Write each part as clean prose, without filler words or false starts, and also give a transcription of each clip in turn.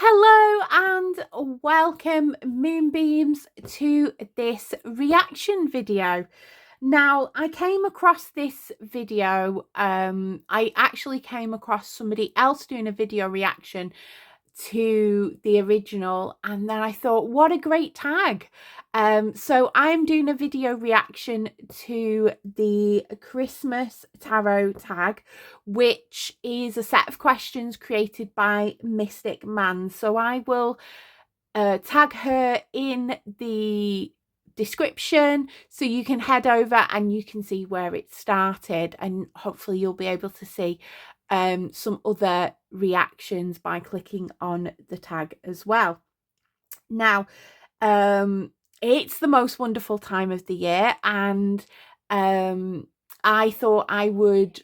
Hello and welcome Moonbeams to this reaction video. Now, I came across this video, I actually came across somebody else doing a video reaction to the original, and then I thought, what a great tag. So I'm doing a video reaction to the Christmas tarot tag, which is a set of questions created by Mystic Man. So I will tag her in the description so you can head over and you can see where it started, and hopefully you'll be able to see some other reactions by clicking on the tag as well. Now, it's the most wonderful time of the year, and I thought I would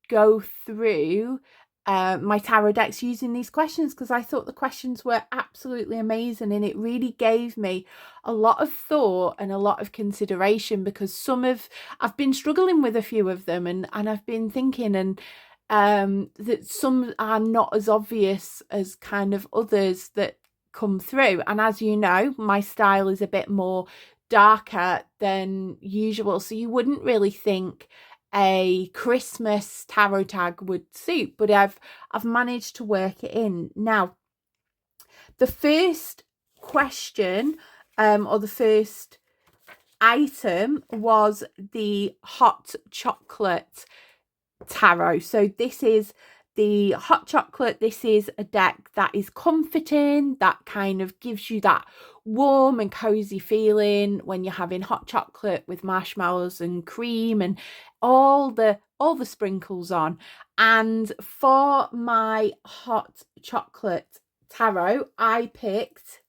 go through my tarot decks using these questions because I thought the questions were absolutely amazing, and it really gave me a lot of thought and a lot of consideration, because I've been struggling with a few of them, and I've been thinking, and that some are not as obvious as kind of others that come through. And as you know, my style is a bit more darker than usual, so you wouldn't really think a Christmas tarot tag would suit, but I've managed to work it in. Now, the first question or the first item was the hot chocolate tarot. So this is the hot chocolate. This is a deck that is comforting, that kind of gives you that warm and cozy feeling when you're having hot chocolate with marshmallows and cream and all the sprinkles on. And for my hot chocolate tarot, I picked,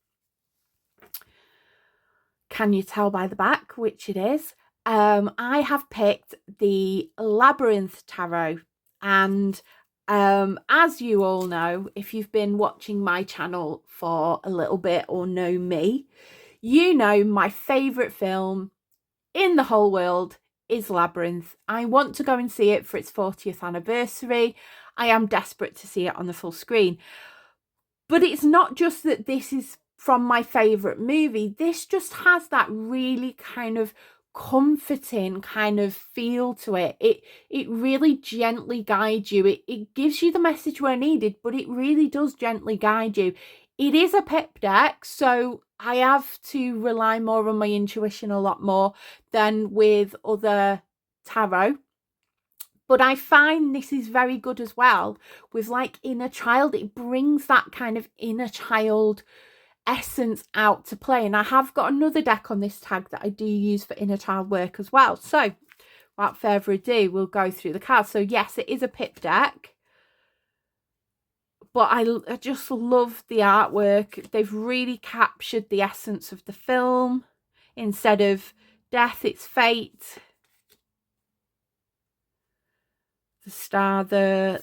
can you tell by the back which it is? I have picked the Labyrinth Tarot, and as you all know, if you've been watching my channel for a little bit or know me, you know my favourite film in the whole world is Labyrinth. I want to go and see it for its 40th anniversary. I am desperate to see it on the full screen. But it's not just that this is from my favourite movie. This just has that really kind of comforting kind of feel to it. It really gently guides you. It gives you the message where needed, but it really does gently guide you. It is a pip deck, so I have to rely more on my intuition a lot more than with other tarot. But I find this is very good as well with like inner child. It brings that kind of inner child essence out to play. And I have got another deck on this tag that I do use for inner child work as well. So without further ado, we'll go through the cards. So yes, it is a pip deck, but I just love the artwork. They've really captured the essence of the film. Instead of death, it's fate. The star,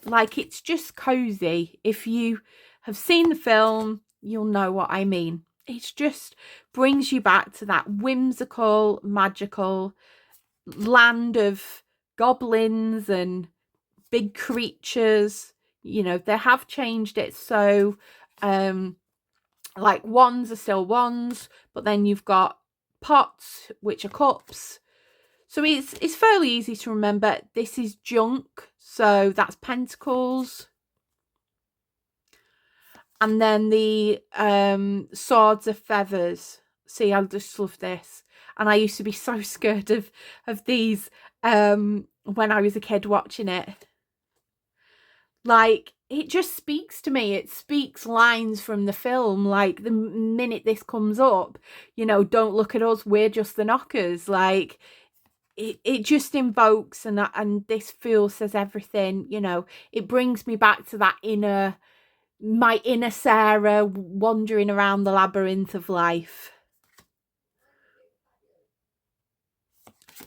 like, it's just cozy. If you have seen the film, you'll know what I mean. It just brings you back to that whimsical, magical land of goblins and big creatures. You know, they have changed it, so like wands are still wands, but then you've got pots, which are cups. So it's fairly easy to remember. This is junk, so that's pentacles. And then the swords of feathers. See, I just love this. And I used to be so scared of these when I was a kid watching it. Like, it just speaks to me. It speaks lines from the film. Like, the minute this comes up, you know, don't look at us, we're just the knockers. Like, it just invokes, and this fool says everything, you know. It brings me back to that my inner Sarah wandering around the labyrinth of life.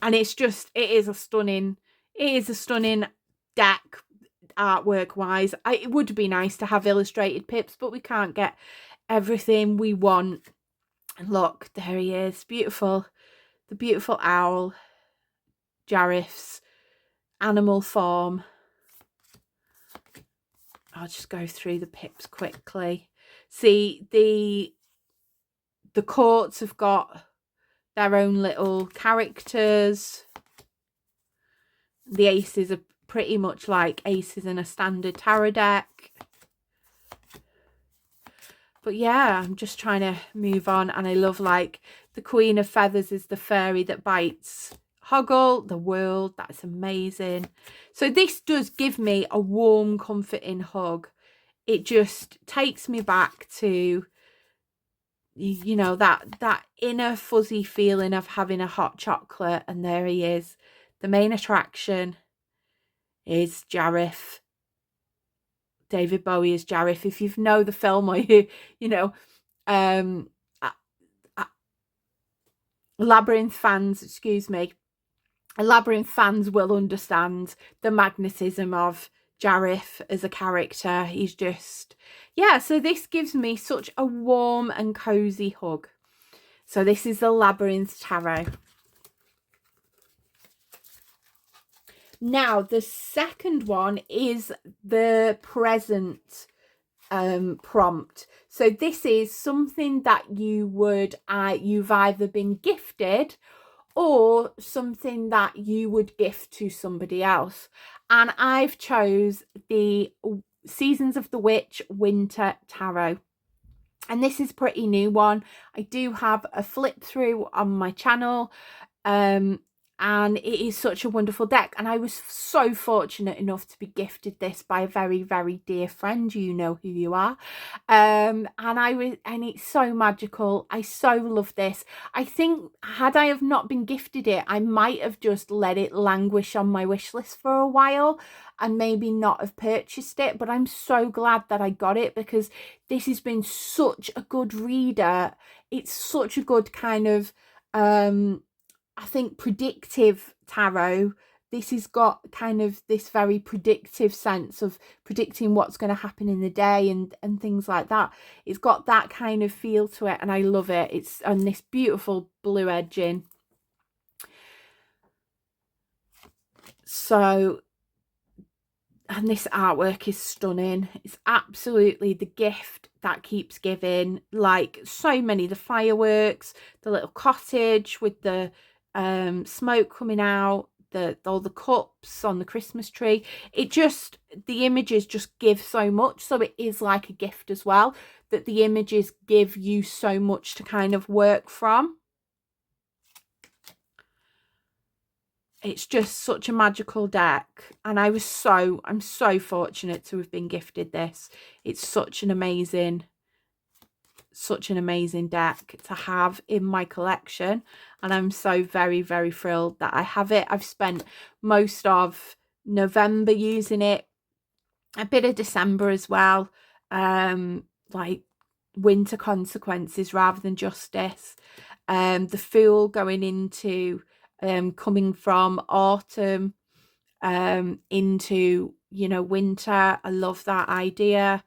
And it's just, it is a stunning deck artwork wise. It would be nice to have illustrated pips, but we can't get everything we want. And look, there he is, beautiful, the beautiful owl, giraffes, animal form. I'll just go through the pips quickly. See, the courts have got their own little characters. The aces are pretty much like aces in a standard tarot deck. But yeah, I'm just trying to move on. And I love, like, the Queen of Feathers is the fairy that bites. Hoggle, the world, that's amazing. So this does give me a warm, comforting hug. It just takes me back to, you know, that inner fuzzy feeling of having a hot chocolate. And there he is. The main attraction is Jareth. David Bowie is Jareth. If you know the film, or you know, Labyrinth fans, excuse me, Labyrinth fans will understand the magnetism of Jareth as a character. He's just, yeah, so this gives me such a warm and cozy hug. So this is the Labyrinth Tarot. Now, the second one is the present prompt. So this is something that you would, you've either been gifted or something that you would gift to somebody else. And I've chose the Seasons of the Witch Winter Tarot. And this is a pretty new one. I do have a flip through on my channel. And it is such a wonderful deck, and I was so fortunate enough to be gifted this by a very, very dear friend. You know who you are. And it's so magical. I so love this. I think had I have not been gifted it, I might have just let it languish on my wish list for a while and maybe not have purchased it. But I'm so glad that I got it, because this has been such a good reader. It's such a good kind of I think predictive tarot. This has got kind of this very predictive sense of predicting what's going to happen in the day and things like that. It's got that kind of feel to it, and I love it. It's on this beautiful blue edging. So, and this artwork is stunning. It's absolutely the gift that keeps giving. Like so many, the fireworks, the little cottage with the smoke coming out, all the cups on the Christmas tree. It just, the images just give so much. So it is like a gift as well, that the images give you so much to kind of work from. It's just such a magical deck, and I'm so fortunate to have been gifted this. It's such an amazing deck to have in my collection, and I'm so very, very thrilled that I have it. I've spent most of November using it, a bit of December as well, like winter consequences rather than justice, the Fool going into coming from autumn into, you know, winter. I love that idea.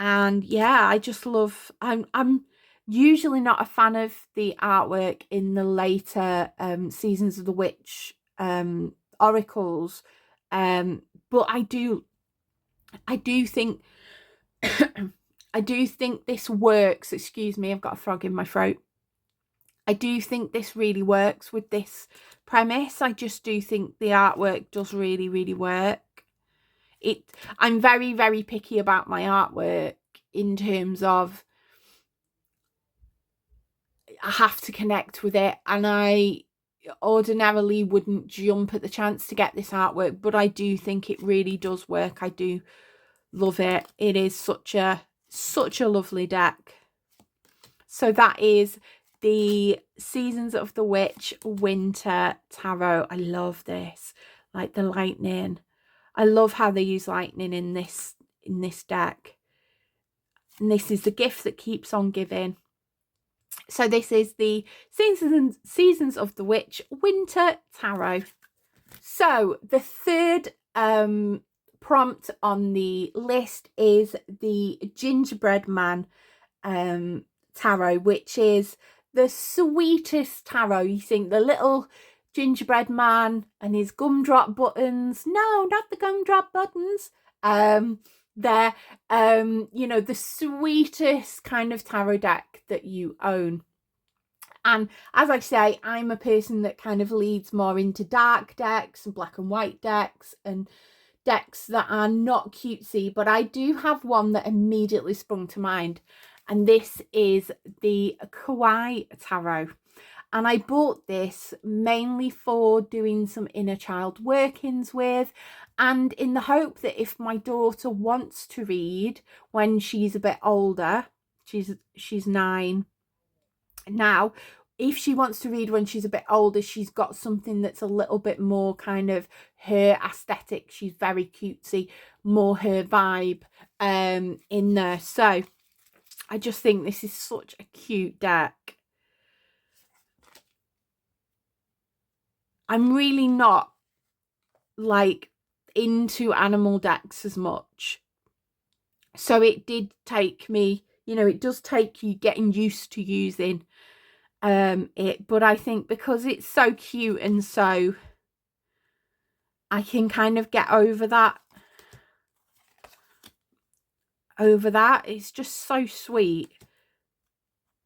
And yeah, I just love, I'm usually not a fan of the artwork in the later Seasons of the Witch oracles, but I do think I do think this works. Excuse me, I've got a frog in my throat. I do think this really works with this premise. I just do think the artwork does really, really work. I'm very, very picky about my artwork in terms of I have to connect with it, and I ordinarily wouldn't jump at the chance to get this artwork, but I do think it really does work. I do love it. It is such a lovely deck. So that is the Seasons of the Witch Winter Tarot. I love this, like the lightning. I love how they use lightning in this deck. And this is the gift that keeps on giving. So this is the Seasons of the Witch Winter Tarot. So the third prompt on the list is the Gingerbread Man tarot, which is the sweetest tarot. You think the little gingerbread man and his gumdrop buttons. No, not the gumdrop buttons. they're you know, the sweetest kind of tarot deck that you own. And as I say, I'm a person that kind of leads more into dark decks and black and white decks and decks that are not cutesy, but I do have one that immediately sprung to mind, and this is the Kawaii Tarot. And I bought this mainly for doing some inner child workings with, and in the hope that if my daughter wants to read when she's a bit older, she's 9 now, if she wants to read when she's a bit older, she's got something that's a little bit more kind of her aesthetic. She's very cutesy, more her vibe in there. So I just think this is such a cute deck. I'm really not like into animal decks as much, so it did take me, you know, it does take you getting used to using it, but I think because it's so cute and so I can kind of get over that. It's just so sweet.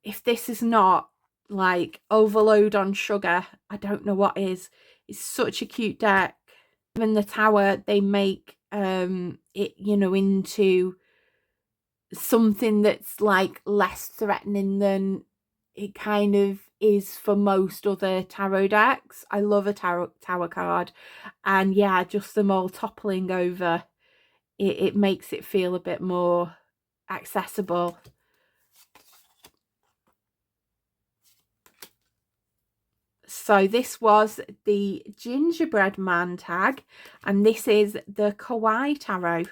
If this is not like overload on sugar, I don't know what is. It's such a cute deck. Even the tower, they make it, you know, into something that's like less threatening than it kind of is for most other tarot decks. I love a tower card, and yeah, just them all toppling over, it makes it feel a bit more accessible. So this was the Gingerbread Man tag, and this is the Kawaii Tarot.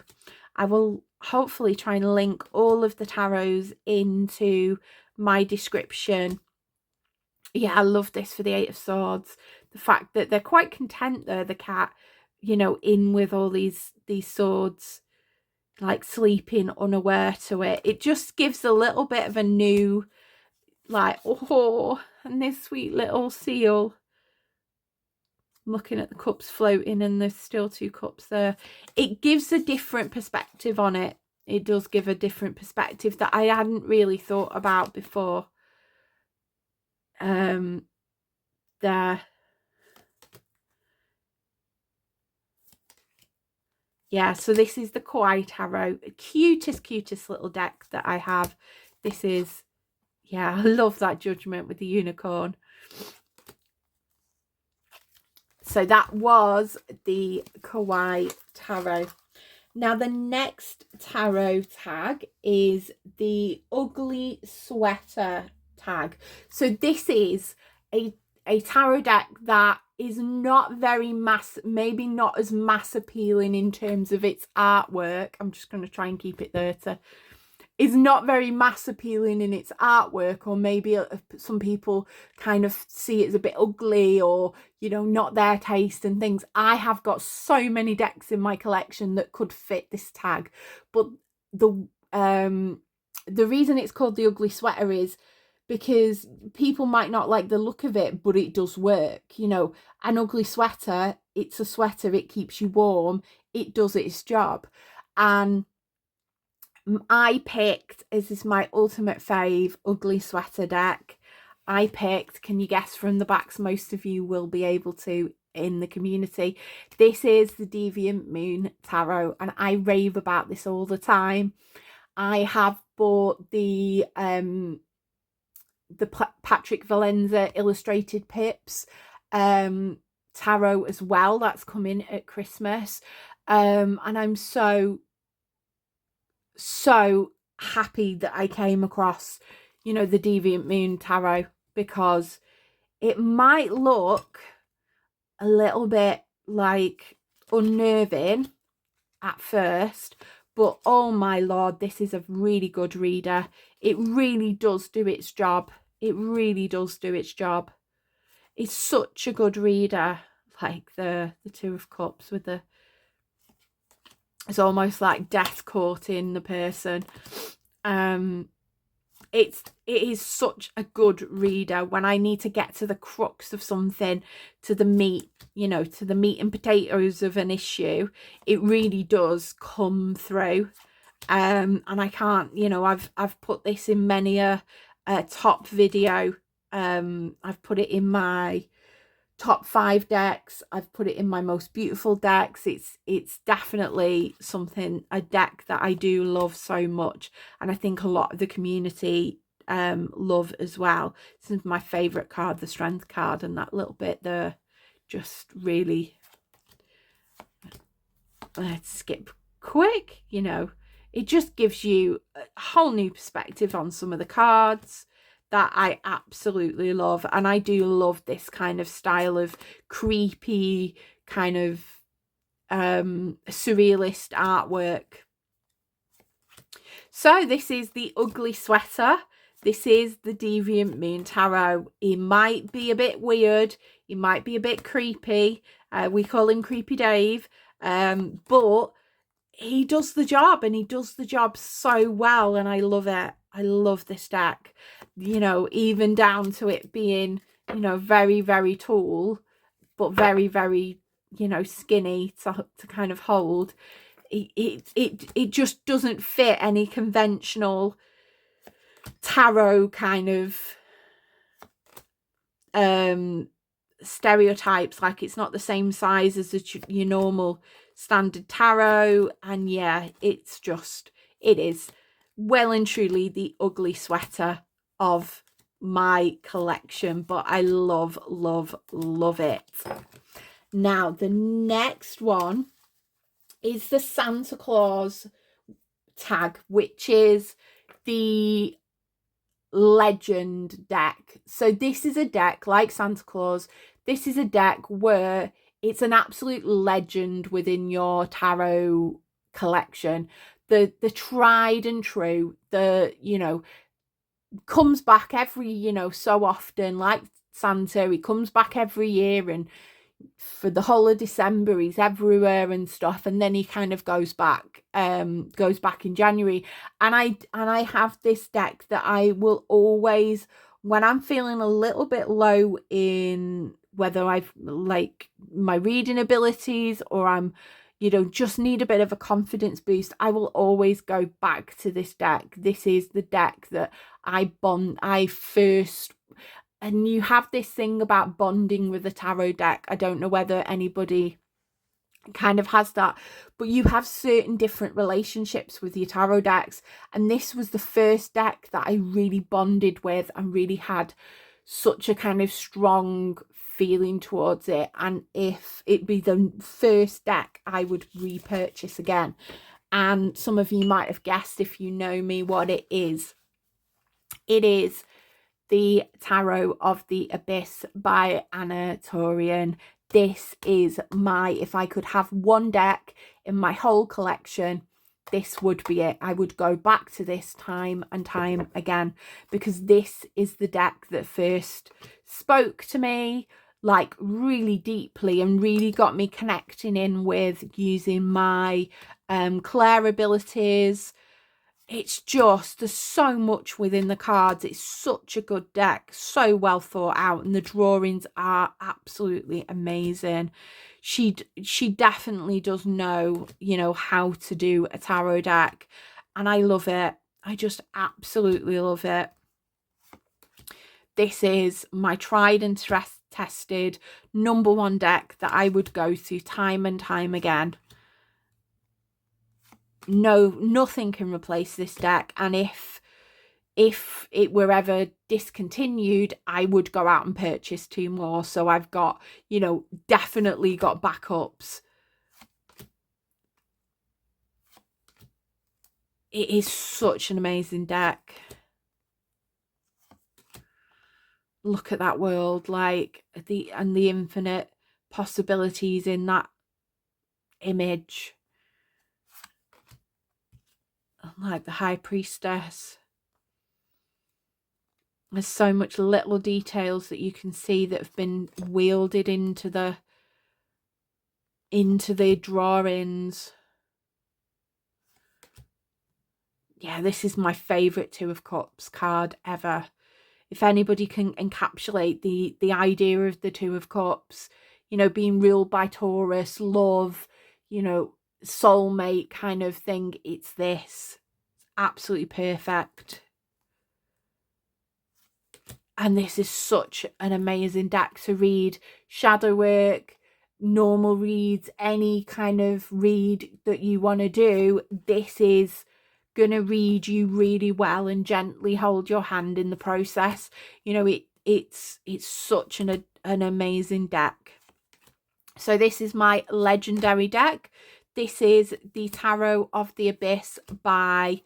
I will hopefully try and link all of the tarots into my description. Yeah, I love this for the 8 of Swords. The fact that they're quite content there, the cat, you know, in with all these swords, like sleeping unaware to it. It just gives a little bit of a new, like, oh, and this sweet little seal. I'm looking at the cups floating and there's still 2 cups there. It gives a different perspective on it. It does give a different perspective that I hadn't really thought about before. There. Yeah, so this is the Kawaii Tarot. Cutest little deck that I have. This is, yeah, I love that Judgment with the unicorn. So that was the Kawaii Tarot. Now the next tarot tag is the Ugly Sweater tag. So this is a tarot deck that is not very maybe not as mass appealing in terms of its artwork. I'm just going to try and keep it there to is not very mass appealing in its artwork, or maybe some people kind of see it as a bit ugly, or, you know, not their taste and things. I have got so many decks in my collection that could fit this tag, but the reason it's called the Ugly Sweater is because people might not like the look of it, but it does work. You know, an ugly sweater, it's a sweater, it keeps you warm, it does its job. And I picked, this is my ultimate fave, Ugly Sweater deck. I picked, can you guess from the backs? Most of you will be able to in the community. This is the Deviant Moon Tarot, and I rave about this all the time. I have bought the Patrick Valenza illustrated pips tarot as well. That's coming at Christmas. And I'm so happy that I came across, you know, the Deviant Moon Tarot, because it might look a little bit like unnerving at first, but oh my lord, this is a really good reader. It really does do its job. It really does do its job. It's such a good reader. Like the 2 of Cups with the, it's almost like death courting the person. It is such a good reader when I need to get to the crux of something, to the meat, you know, to the meat and potatoes of an issue. It really does come through. And I can't, you know, I've put this in many a top video. I've put it in my top 5 decks. I've put it in my most beautiful decks. It's definitely something, a deck that I do love so much, and I think a lot of the community love as well. This is my favorite card, the strength card, and that little bit there just really, let's skip quick, you know, it just gives you a whole new perspective on some of the cards that I absolutely love. And I do love this kind of style of creepy kind of surrealist artwork. So this is the Ugly Sweater. This is the Deviant Moon Tarot. He might be a bit weird. He might be a bit creepy. We call him Creepy Dave. But he does the job, and he does the job so well, and I love it. I love this deck, you know, even down to it being, you know, very, very tall, but very, very, you know, skinny to kind of hold. It just doesn't fit any conventional tarot kind of stereotypes. Like, it's not the same size as your normal standard tarot, and yeah, it's just, it is well and truly the Ugly Sweater of my collection, but I love, love, love it. Now the next one is the Santa Claus tag, which is the legend deck. So this is a deck like Santa Claus. This is a deck where it's an absolute legend within your tarot collection. The tried and true, the, you know, comes back every, you know, so often, like Santa. He comes back every year, and for the whole of December he's everywhere and stuff, and then he kind of goes back in January. And I have this deck that I will always, when I'm feeling a little bit low in whether I've like my reading abilities, or I'm, you know, just need a bit of a confidence boost, I will always go back to this deck. This is the deck that I first, and you have this thing about bonding with a tarot deck. I don't know whether anybody kind of has that, but you have certain different relationships with your tarot decks, and this was the first deck that I really bonded with and really had such a kind of strong feeling towards it. And if it be the first deck I would repurchase again. And some of you might have guessed, if you know me, what it is. It is the Tarot of the Abyss by Anna Torian. This is my, if I could have one deck in my whole collection, this would be it. I would go back to this time and time again, because this is the deck that first spoke to me, like really deeply, and really got me connecting in with using my Claire abilities. It's just, there's so much within the cards. It's such a good deck, so well thought out, and the drawings are absolutely amazing. She definitely does know, you know, how to do a tarot deck, and I love it. I just absolutely love it. This is my tried and tested #1 deck that I would go to time and time again. No, nothing can replace this deck, and if it were ever discontinued, I would go out and purchase 2 more. So I've got, you know, definitely got backups. It is such an amazing deck. Look at that world, like the infinite possibilities in that image. Like the High Priestess. There's so much little details that you can see that have been wielded into the drawings. Yeah, this is my favourite 2 of Cups card ever. If anybody can encapsulate the idea of the 2 of Cups, you know, being ruled by Taurus, love, you know, soulmate kind of thing, it's this. Absolutely perfect. And this is such an amazing deck to read shadow work, normal reads, any kind of read that you want to do. This is going to read you really well and gently hold your hand in the process. You know, it's such an amazing deck. So this is my legendary deck. This is the Tarot of the Abyss by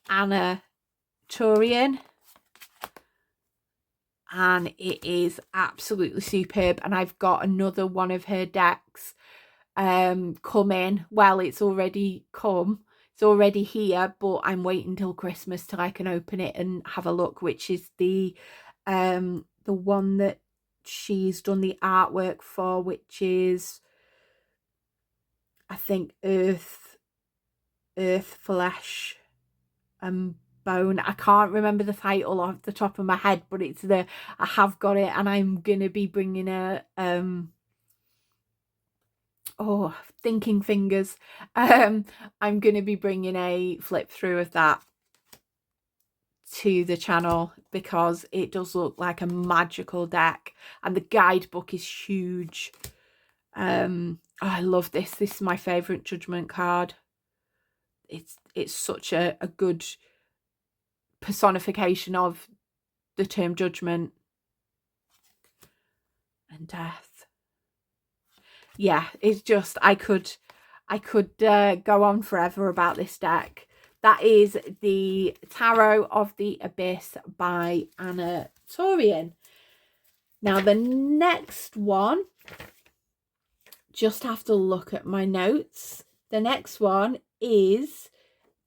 Anna Turian. And it is absolutely superb. And I've got another one of her decks come in. Well, it's already come. It's already here, but I'm waiting till Christmas till I can open it and have a look, which is the one that she's done the artwork for, which is, I think, Earth, Flesh and Bone. I can't remember the title off the top of my head, but it's I have got it, and I'm gonna be bringing a thinking fingers. I'm gonna be bringing a flip through of that to the channel because it does look like a magical deck, and the guidebook is huge. I love this. This is my favorite Judgment card. It's such a good personification of the term judgment and death. Yeah, it's just, I could go on forever about this deck. That is the Tarot of the Abyss by Anna Turian. Now the next one, just have to look at my notes. The next one is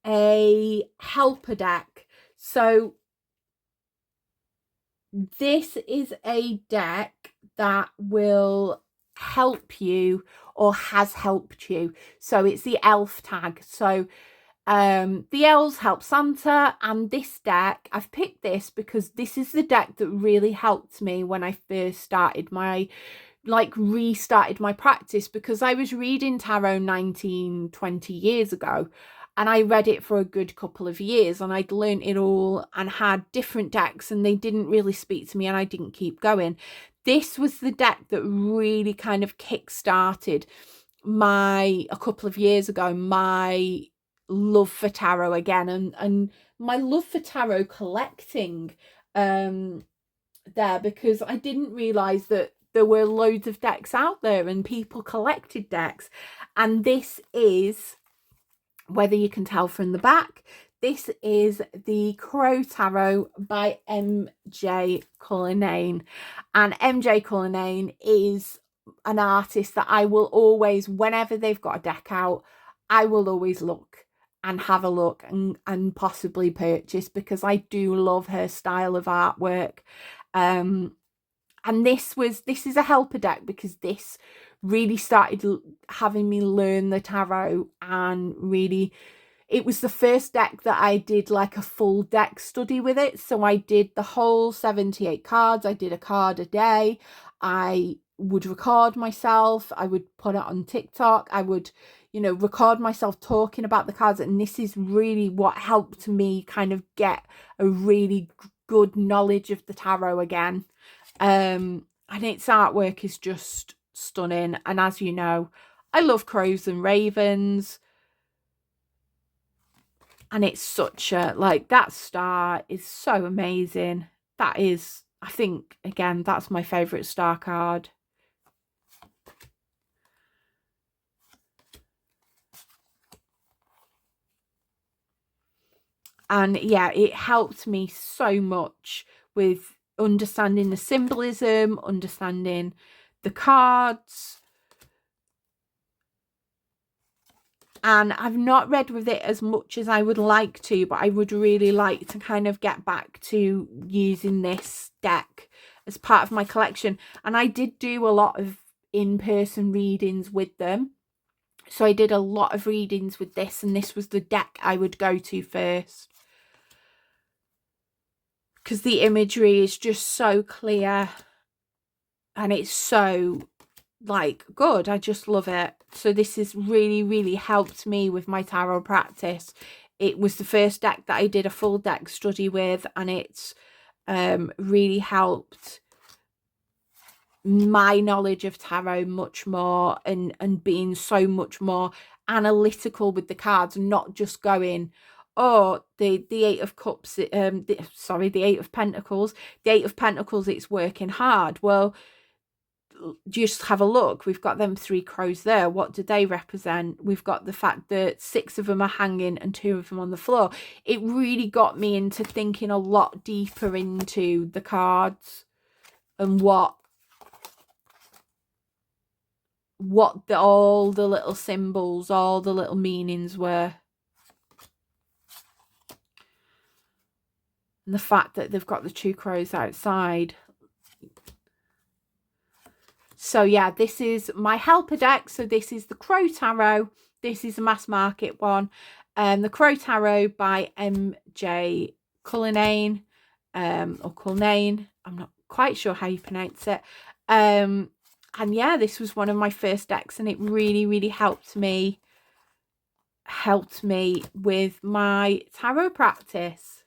a helper deck. So this is a deck that will help you or has helped you. So it's the elf tag. So the elves help Santa, and this deck, I've picked this because this is the deck that really helped me when I first started my restarted my practice, because I was reading tarot 19-20 years ago, and I read it for a good couple of years, and I'd learned it all and had different decks, and they didn't really speak to me, and I didn't keep going. This was the deck that really kind of kick-started a couple of years ago, my love for tarot again, and my love for tarot collecting there, because I didn't realize that there were loads of decks out there and people collected decks. And this is, whether you can tell from the back, this is the Crow Tarot by MJ Cullinane. And MJ Cullinane is an artist that I will always, whenever they've got a deck out, I will always look and have a look and possibly purchase, because I do love her style of artwork. And this is a helper deck, because this really started having me learn the tarot, and really it was the first deck that I did like a full deck study with it. So I did the whole 78 cards. I did a card a day. I would record myself. I would put it on TikTok. I would, record myself talking about the cards. And this is really what helped me kind of get a really good knowledge of the tarot again. And its artwork is just stunning. And as you know, I love crows and ravens. And it's such a, that star is so amazing. That is, I think, again, that's my favourite star card. And yeah, it helped me so much with understanding the symbolism, understanding the cards. And I've not read with it as much as I would like to, but I would really like to kind of get back to using this deck as part of my collection. And I did do a lot of in-person readings with them. So I did a lot of readings with this, and this was the deck I would go to first, because the imagery is just so clear and it's so good. I just love it. So this has really, really helped me with my tarot practice. It was the first deck that I did a full deck study with, and it's really helped my knowledge of tarot much more, and being so much more analytical with the cards, and not just going, oh, the Eight of Cups, the Eight of Pentacles, it's working hard. Well, just have a look. We've got them 3 crows there. What do they represent? We've got the fact that 6 of them are hanging and 2 of them on the floor. It really got me into thinking a lot deeper into the cards and what all the little symbols, all the little meanings were. And the fact that they've got the 2 crows outside. So yeah, this is my helper deck. So this is the Crow Tarot. This is a mass market one. The Crow Tarot by MJ Cullinane, or Cullinane. I'm not quite sure how you pronounce it. And yeah, this was one of my first decks, and it really, really helped me with my tarot practice.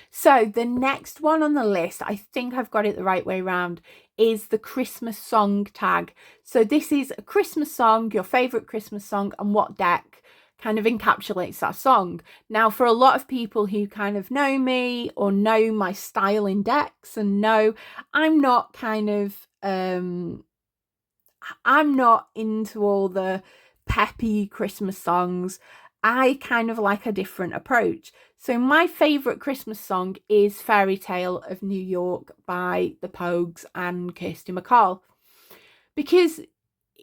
So the next one on the list, I think I've got it the right way around, is the Christmas song tag. So this is a Christmas song, your favorite Christmas song, and what deck kind of encapsulates that song. Now, for a lot of people who kind of know me or know my style in decks and know I'm not kind of I'm not into all the peppy Christmas songs. I kind of like a different approach. So my favourite Christmas song is Fairy Tale of New York by the Pogues and Kirsty MacColl, because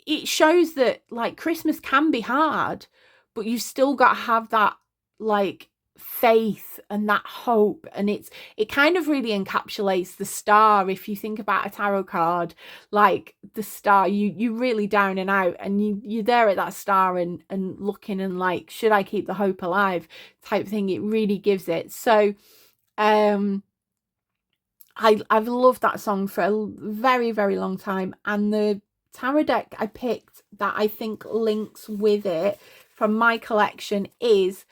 it shows that like Christmas can be hard, but you've still got to have that like faith and that hope, and it kind of really encapsulates the star. If you think about a tarot card, like the star, you really down and out, and you're there at that star and looking and like, should I keep the hope alive type thing. It really gives it. So I've loved that song for a very, very long time, and the tarot deck I picked that I think links with it from my collection is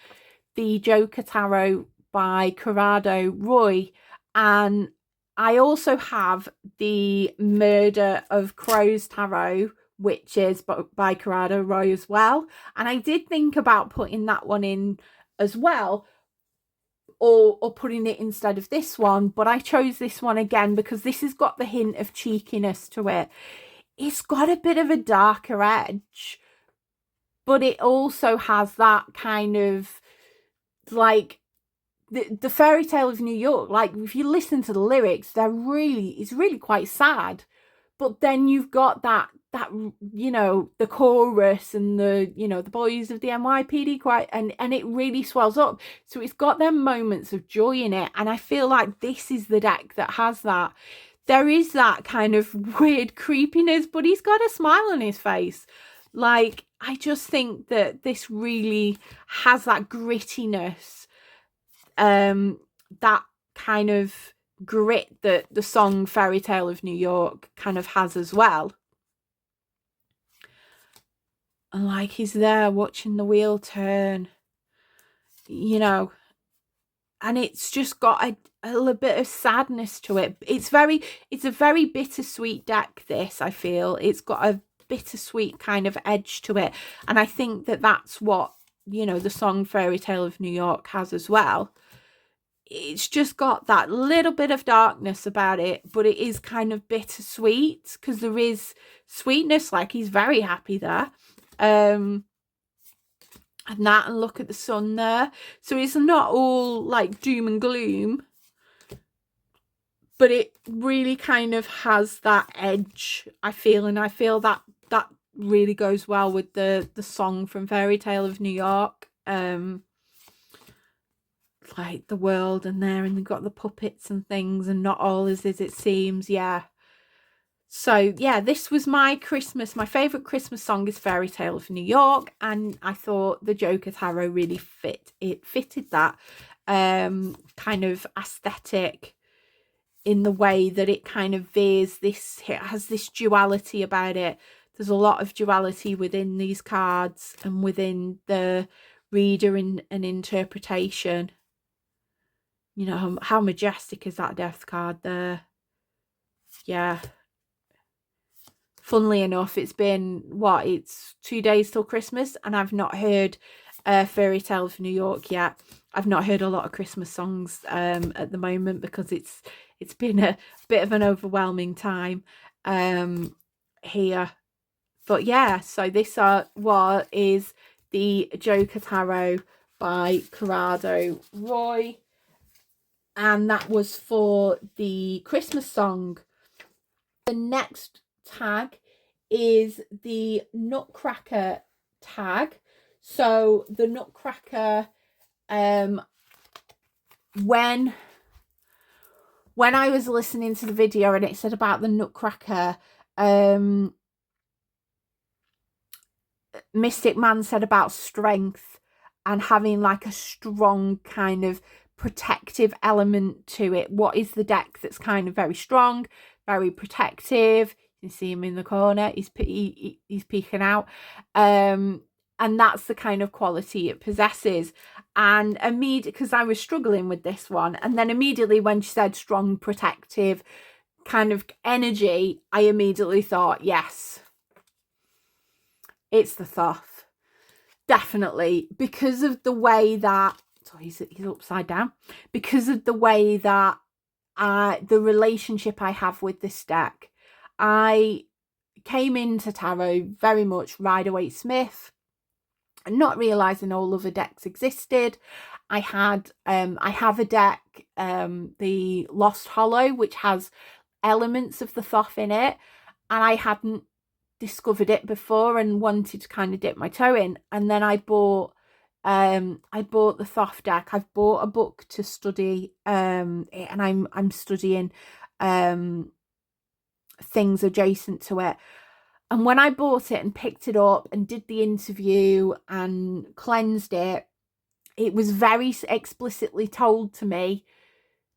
the Joker Tarot by Corrado Roy, and I also have the Murder of Crows Tarot, which is by Corrado Roy as well, and I did think about putting that one in as well, or putting it instead of this one, but I chose this one again because this has got the hint of cheekiness to it. It's got a bit of a darker edge, but it also has that kind of like the Fairy Tale of New York. Like if you listen to the lyrics, it's really quite sad, but then you've got that you know, the chorus and the, you know, the boys of the NYPD quite, and it really swells up. So it's got them moments of joy in it, and I feel like this is the deck that has that. There is that kind of weird creepiness, but he's got a smile on his face. Like, I just think that this really has that grittiness, that kind of grit that the song Fairy Tale of New York kind of has as well. And like, he's there watching the wheel turn, you know, and it's just got a little bit of sadness to it. It's a very bittersweet deck, this, I feel. It's got a bittersweet kind of edge to it, and I think that that's what, you know, the song Fairy Tale of New York has as well. It's just got that little bit of darkness about it, but it is kind of bittersweet because there is sweetness, like he's very happy there, and look at the sun there. So it's not all like doom and gloom, but it really kind of has that edge, I feel, and I feel that really goes well with the song from Fairy Tale of New York. Like the world and there, and they've got the puppets and things, and not all is as it seems. Yeah. So yeah, this was my Christmas. My favourite Christmas song is Fairy Tale of New York, and I thought the Joker Tarot really fitted that kind of aesthetic, in the way that it kind of veers this, it has this duality about it. there's a lot of duality within these cards and within the reader and interpretation. You know, how majestic is that death card there? Yeah. Funnily enough, it's been, what, it's 2 days till Christmas, and I've not heard Fairy Tale of New York yet. I've not heard a lot of Christmas songs at the moment, because it's been a bit of an overwhelming time here. But yeah, so this is the Joker Tarot by Corrado Roy, and that was for the Christmas song. The next tag is the Nutcracker tag. So the Nutcracker, when I was listening to the video and it said about the Nutcracker, Mystic Man said about strength and having like a strong kind of protective element to it. What is the deck that's kind of very strong, very protective? You can see him in the corner, he's peeking out, and that's the kind of quality it possesses. And immediately, because I was struggling with this one, and then immediately when she said strong protective kind of energy, I immediately thought, yes, it's the Thoth, definitely, because of the way that, so he's upside down, because of the way that the relationship I have with this deck. I came into tarot very much Rider-Waite-Smith, not realizing all other decks existed. I have a deck, the Lost Hollow, which has elements of the Thoth in it, and I hadn't discovered it before and wanted to kind of dip my toe in. And then I bought the Thoth deck. I've bought a book to study it, and I'm studying things adjacent to it. And when I bought it and picked it up and did the interview and cleansed it, it was very explicitly told to me,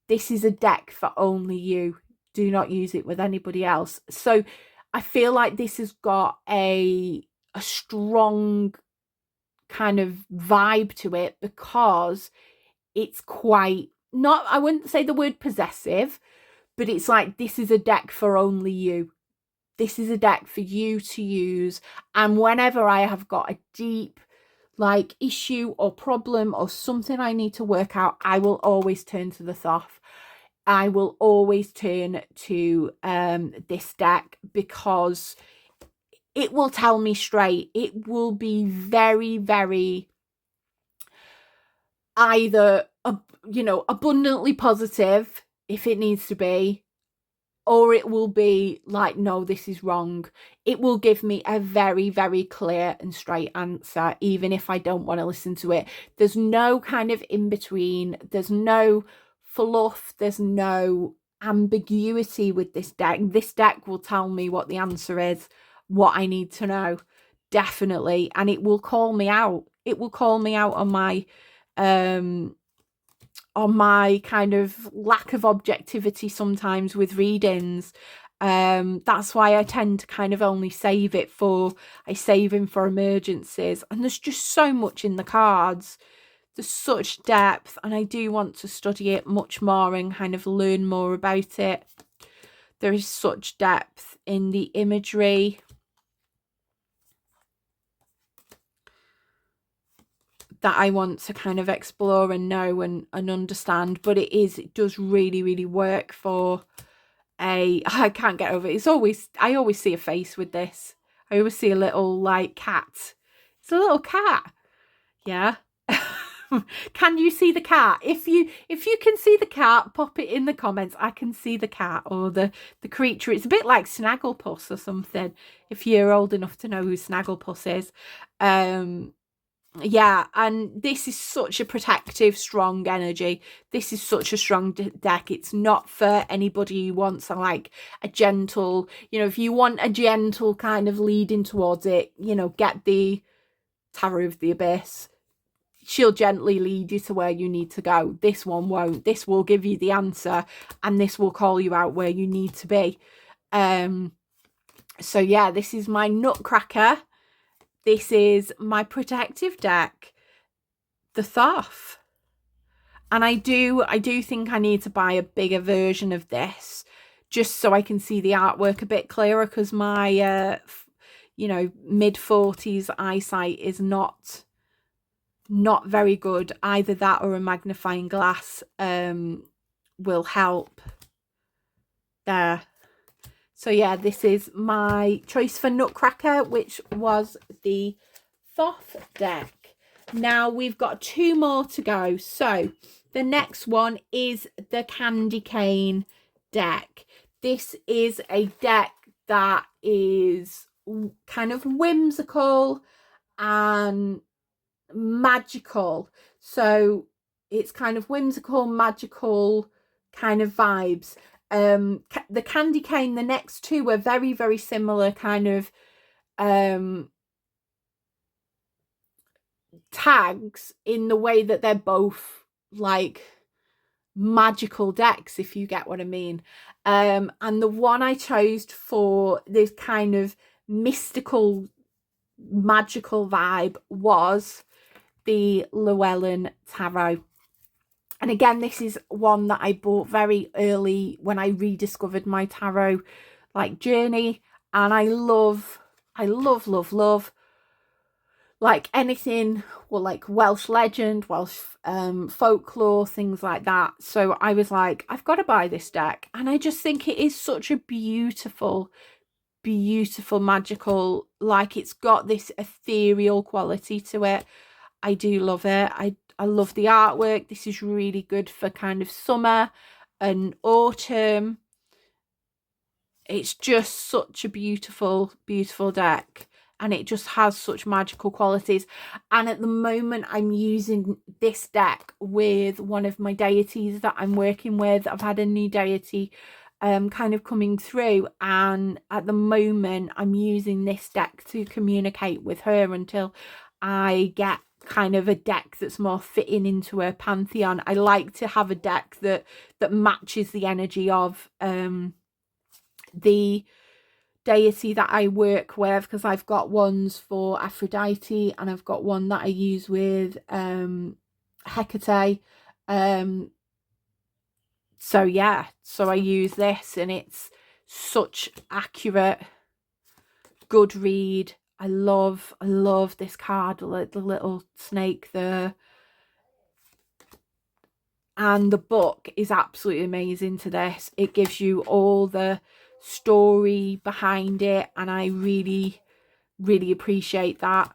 this is a deck for only you. Do not use it with anybody else. So I feel like this has got a strong kind of vibe to it, because it's quite, not, I wouldn't say the word possessive, but it's like, this is a deck for only you. This is a deck for you to use. And whenever I have got a deep like issue or problem or something I need to work out, I will always turn to the Thoth. I will always turn to this deck, because it will tell me straight. It will be very, very either, abundantly positive if it needs to be, or it will be like, no, this is wrong. It will give me a very, very clear and straight answer, even if I don't want to listen to it. There's no kind of in between. There's no fluff. There's no ambiguity with this deck. This deck will tell me what the answer is, what I need to know, definitely. And it will call me out. It will call me out on my kind of lack of objectivity sometimes with readings. That's why I tend to kind of only save him for emergencies. And there's just so much in the cards. There's such depth, and I do want to study it much more and kind of learn more about it. There is such depth in the imagery. That I want to kind of explore and know and understand, but it does really, really work for I can't get over it. I always see a face with this. I always see a little like cat. It's a little cat. Yeah. Can you see the cat? If you can see the cat, pop it in the comments. I can see the cat or the creature. It's a bit like Snagglepuss or something, if you're old enough to know who Snagglepuss is. Yeah, and this is such a protective, strong energy. This is such a strong deck. It's not for anybody who wants a gentle, if you want a gentle kind of leading towards it, get the Tarot of the Abyss. She'll gently lead you to where you need to go. This one won't. This will give you the answer, and this will call you out where you need to be. So yeah, this is my Nutcracker. This is my protective deck, the Thoth. And I do think I need to buy a bigger version of this, just so I can see the artwork a bit clearer, because my mid-40s eyesight is not very good. Either that or a magnifying glass will help there. So yeah, this is my choice for Nutcracker, which was the Thoth deck. Now we've got 2 more to go. So the next one is the Candy Cane deck. This is a deck that is kind of whimsical and magical. So it's kind of whimsical, magical kind of vibes. The Candy Cane, the next 2 are very, very similar kind of tags, in the way that they're both like magical decks, if you get what I mean. And the one I chose for this kind of mystical, magical vibe was the Llewellyn Tarot. And again, this is one that I bought very early when I rediscovered my tarot like journey, and I love like anything, well, like Welsh legend, Welsh folklore, things like that. So I was like, I've got to buy this deck, and I just think it is such a beautiful magical, like it's got this ethereal quality to it. I do love it. I love the artwork. This is really good for kind of summer and autumn. It's just such a beautiful deck, and it just has such magical qualities. And at the moment I'm using this deck with one of my deities that I'm working with. I've had a new deity kind of coming through, and at the moment I'm using this deck to communicate with her until I get kind of a deck that's more fitting into her pantheon. I like to have a deck that matches the energy of the deity that I work with, because I've got ones for Aphrodite and I've got one that I use with Hecate. So yeah, so I use this, and it's such accurate, good read. I love this card, the little snake there. And the book is absolutely amazing to this. It gives you all the story behind it, and I really appreciate that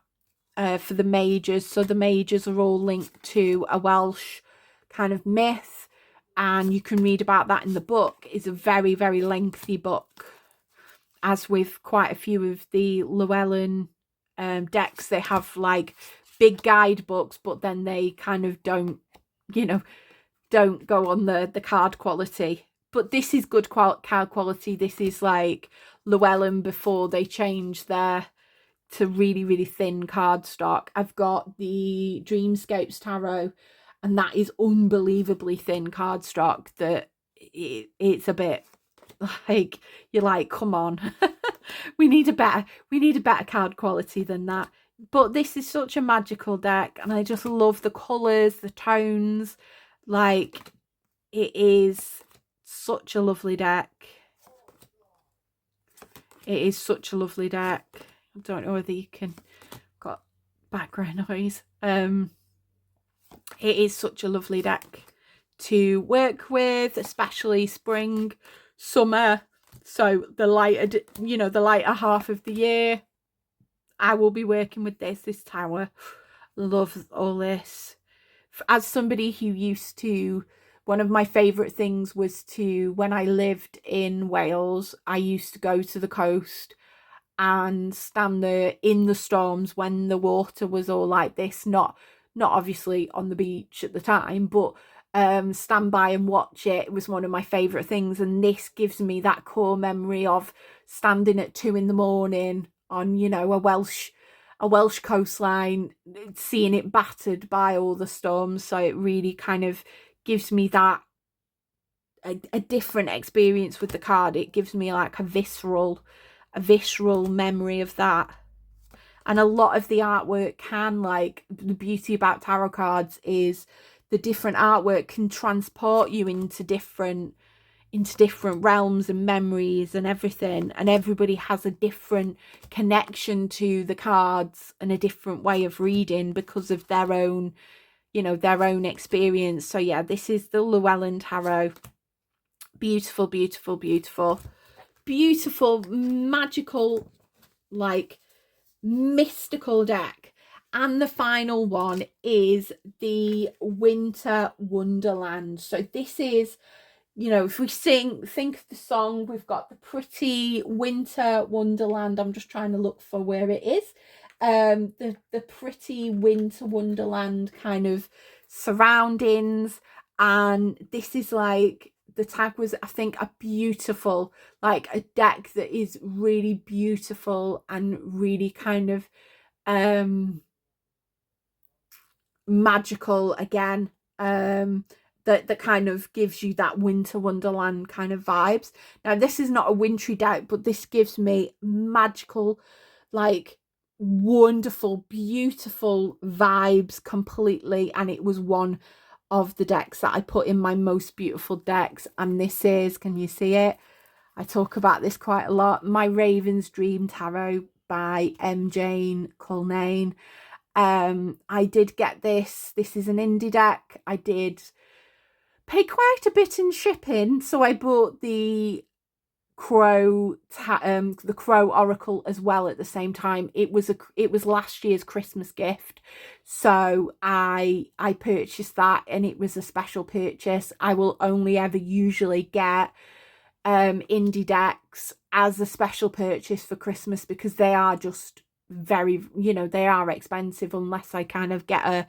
for the mages. So the mages are all linked to a Welsh kind of myth, and you can read about that in the book. It's a very lengthy book, as with quite a few of the Llewellyn decks. They have like big guidebooks, but then they kind of don't go on the card quality. But this is good card quality. This is like Llewellyn before they changed their to really thin cardstock. I've got the Dreamscapes Tarot, and that is unbelievably thin cardstock that it's a bit like, you're like, come on. we need a better card quality than that. But this is such a magical deck, and I just love the colours, the tones. Like, it is such a lovely deck. It is such a lovely deck. I don't know whether you can got background noise. It is such a lovely deck to work with, especially spring, summer. So the lighter half of the year, I will be working with this tower. Love all this. As somebody who used to, one of my favourite things was to, when I lived in Wales, I used to go to the coast and stand there in the storms when the water was all like this, not obviously on the beach at the time, but stand by and watch it. It was one of my favourite things, and this gives me that core memory of standing at 2 a.m. on, a Welsh coastline, seeing it battered by all the storms. So it really kind of gives me that a different experience with the card. It gives me like a visceral a visceral memory of that. And a lot of the artwork can, like, the beauty about tarot cards is the different artwork can transport you into different realms and memories and everything, and everybody has a different connection to the cards and a different way of reading because of their own, you know, their own experience. So yeah, this is the Llewellyn Tarot. Beautiful, beautiful, beautiful, beautiful, magical, like mystical deck. And the final one is the Winter Wonderland. So this is, you know, if we think of the song, we've got the pretty Winter Wonderland. I'm just trying to look for where it is. The pretty Winter Wonderland kind of surroundings. And this is like, the tag was, I think, a beautiful, like a deck that is really beautiful and really kind of magical again. That kind of gives you that Winter Wonderland kind of vibes. Now, this is not a wintry deck, but this gives me magical, like wonderful, beautiful vibes completely. And it was one of the decks that I put in my most beautiful decks. And this is, can you see it? I talk about this quite a lot. My Raven's Dream Tarot by Jane Culnane. I did get this. This is an indie deck. I did pay quite a bit in shipping, so I bought the Crow Oracle as well at the same time. It was last year's Christmas gift, so I purchased that, and it was a special purchase. I will only ever usually get indie decks as a special purchase for Christmas because they are just very, you know, they are expensive unless I kind of get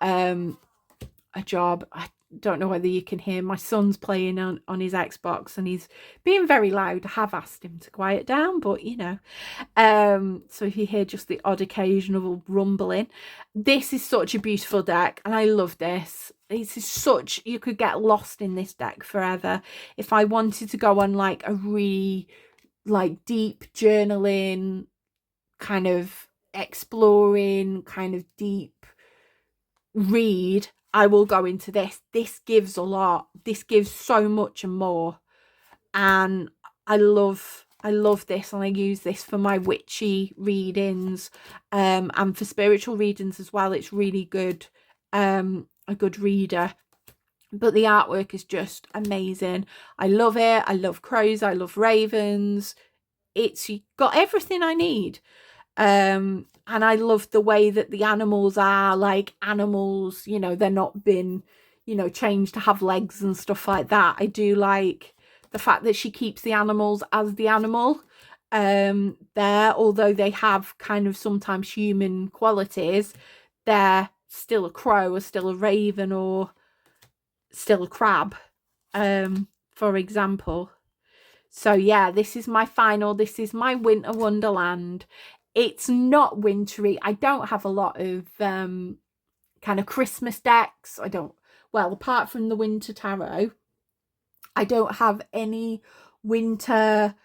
a job. I don't know whether you can hear my son's playing on his Xbox and he's being very loud. I have asked him to quiet down, but you know, so if you hear just the odd occasional rumbling, this is such a beautiful deck and I love this. It's such, you could get lost in this deck forever. If I wanted to go on like a really like deep journaling kind of exploring kind of deep read, I will go into this. This gives a lot. This gives so much and more. And I love this, and I use this for my witchy readings and for spiritual readings as well. It's really good, a good reader. But the artwork is just amazing. I love it. I love crows. I love ravens. It's got everything I need. And I love the way that the animals are like animals, you know, they're not been, you know, changed to have legs and stuff like that. I do like the fact that she keeps the animals as the animal there, although they have kind of sometimes human qualities. They're still a crow or still a raven or still a crab, for example. So yeah, this is my final, this is my Winter Wonderland. It's not wintry. I don't have a lot of kind of Christmas decks. I don't, well, apart from the Winter Tarot, I don't have any winter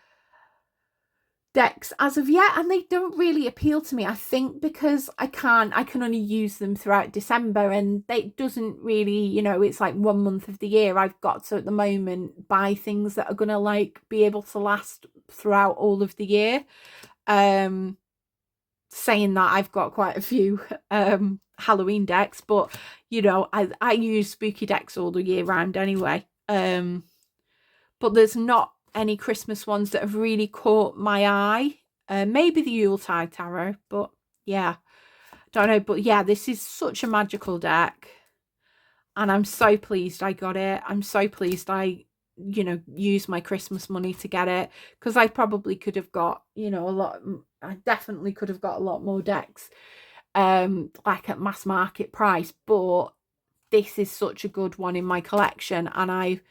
decks as of yet, and they don't really appeal to me. I think because I can only use them throughout December, and it doesn't really, you know, it's like 1 month of the year. I've got to at the moment buy things that are gonna like be able to last throughout all of the year. Saying that, I've got quite a few Halloween decks, but you know, I use spooky decks all the year round anyway. But there's not any Christmas ones that have really caught my eye. Maybe the Yuletide Tarot, but yeah, don't know. But yeah, this is such a magical deck, and I'm so pleased I got it. I'm so pleased I, you know, used my Christmas money to get it, because I probably could have got, you know, a lot. I definitely could have got a lot more decks, like at mass market price. But this is such a good one in my collection, and I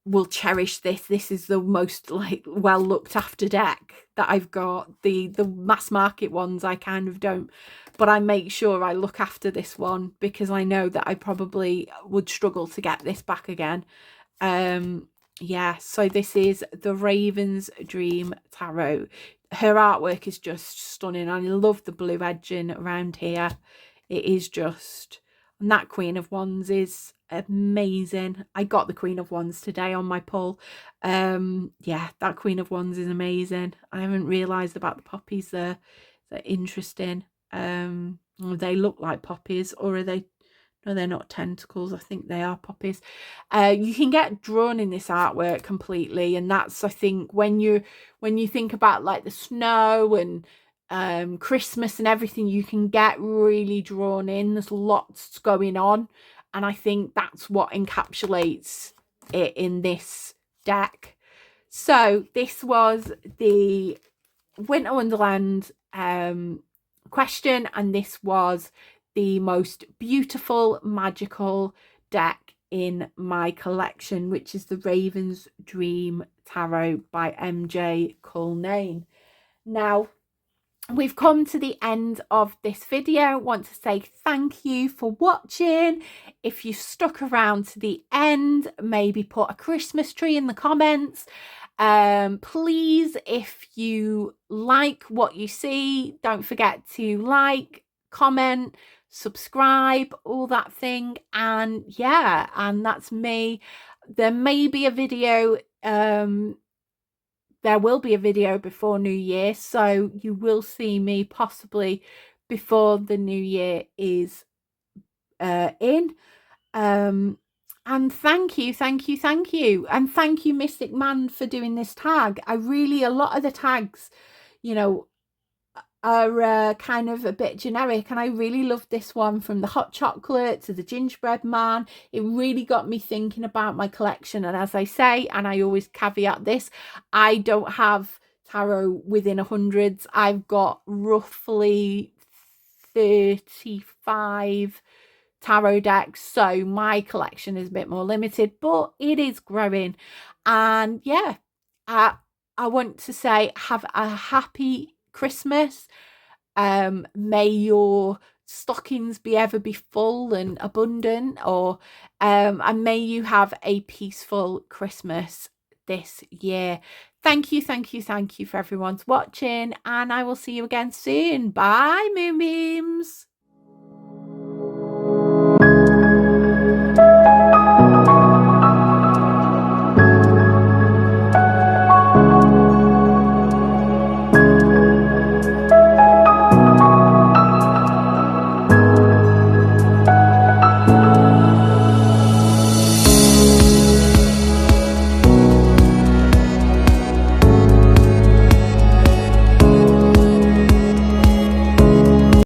will cherish this. This is the most like well looked after deck that I've got. The mass market ones I kind of don't, but I make sure I look after this one because I know that I probably would struggle to get this back again. yeah, so this is the Raven's Dream Tarot. Her artwork is just stunning. I love the blue edging around here. It is just, and that Queen of Wands is amazing. I got the Queen of Wands today on my pull. Yeah, that Queen of Wands is amazing. I haven't realised about the poppies there. They're interesting. They look like poppies, or are they? No, they're not tentacles. I think they are poppies. You can get drawn in this artwork completely, and that's, I think, when you think about like the snow and Christmas and everything, you can get really drawn in. There's lots going on, and I think that's what encapsulates it in this deck. So this was the Winter Wonderland question, and this was the most beautiful magical deck in my collection, which is the Raven's Dream Tarot by MJ Culnane. Now, we've come to the end of this video. I want to say thank you for watching. If you stuck around to the end, maybe put a Christmas tree in the comments. Please, if you like what you see, don't forget to like, comment, subscribe, all that thing. And yeah, and that's me. There may be a video, there will be a video before New Year, so you will see me possibly before the new year is in. And thank you, thank you, thank you. And thank you, Mystic Man, for doing this tag. A lot of the tags, you know, are kind of a bit generic, and I really love this one, from the hot chocolate to the gingerbread man. It really got me thinking about my collection. And as I say, and I always caveat this, I don't have tarot within hundreds. I've got roughly 35 tarot decks, so my collection is a bit more limited, but it is growing. And yeah, I want to say, have a happy Christmas. May your stockings ever be full and abundant, or and may you have a peaceful Christmas this year. Thank you, thank you, thank you for everyone's watching, and I will see you again soon. Bye, Moonbeams.